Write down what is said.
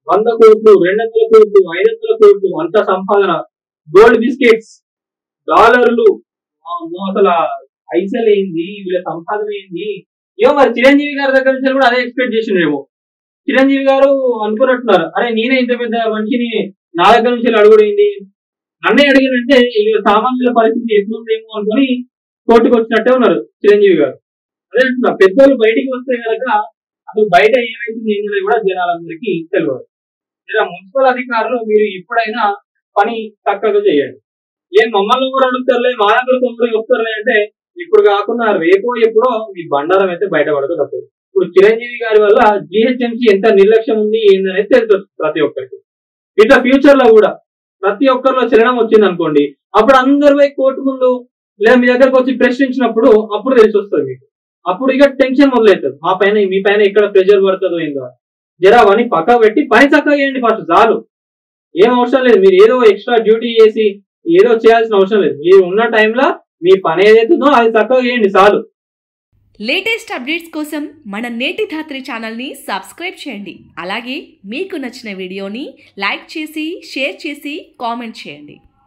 100 కోట్లు, 200 కోట్లు, 500 కోట్లు అంత సంపాదన. గోల్డ్ బిస్కెట్స్, డాలర్లు, అసలు పైసలు ఏంది, వీళ్ళ సంపాదన ఏంది. ఏమో మరి చిరంజీవి గారి దగ్గర నుంచి కూడా అదే ఎక్స్పెక్ట్ చేసిండేమో. చిరంజీవి గారు అనుకున్నట్టున్నారు, అరే నేనే ఇంత పెద్ద మనిషిని, నా దగ్గర నుంచి అడుగుడైంది, నన్నే అడిగినంటే ఇక సామాన్యుల పరిస్థితి ఎట్లుందేమో అనుకుని కోర్టుకు వచ్చినట్టే ఉన్నారు చిరంజీవి గారు. అదే అంటున్నా, పెద్దోళ్ళు బయటికి వస్తే కనుక అసలు బయట ఏమైతుంది ఏంటనేది కూడా జనాలందరికీ తెలియదు. లేదా మున్సిపల్ అధికారులు మీరు ఇప్పుడైనా పని చక్కగా చేయండి. ఏం మమ్మల్ని కూడా అడుగుతారులే, మా దగ్గర తొందరగా వస్తారులే అంటే ఇప్పుడు కాకుండా రేపో ఎప్పుడో మీ బండారం అయితే బయటపడదు తప్పదు. ఇప్పుడు చిరంజీవి గారి వల్ల జిహెచ్ఎంసీ ఎంత నిర్లక్ష్యం ఉంది ఏందనేది తెలుస్తుంది ప్రతి ఒక్కరికి. ఇట్లా ఫ్యూచర్ లో కూడా ప్రతి ఒక్కరిలో చలనం వచ్చింది అనుకోండి, అప్పుడు అందరు పోయి కోర్టు ముందు లేదా మీ దగ్గరకు వచ్చి ప్రశ్నించినప్పుడు అప్పుడు తెలిసి వస్తుంది మీకు. అప్పుడు ఇక టెన్షన్ మొదలవుతుంది, మా పైన మీ పైన ఎక్కడ ప్రెషర్ పడుతుందో ఏందో. జరా అవన్నీ పక్క పెట్టి పని చక్కగా చేయండి ఫస్ట్, చాలు. ఏం అవసరం లేదు మీరు ఏదో ఎక్స్ట్రా డ్యూటీ చేసి ఏదో చేయాల్సిన అవసరం లేదు. మీరు ఉన్న టైంలో మీ పని ఏదైతుందో అది చక్కగా చేయండి, చాలు. లేటెస్ట్ అప్డేట్స్ కోసం మన నేటి ధాత్రి ఛానల్ని సబ్స్క్రైబ్ చేయండి. అలాగే మీకు నచ్చిన వీడియోని లైక్ చేసి షేర్ చేసి కామెంట్ చేయండి.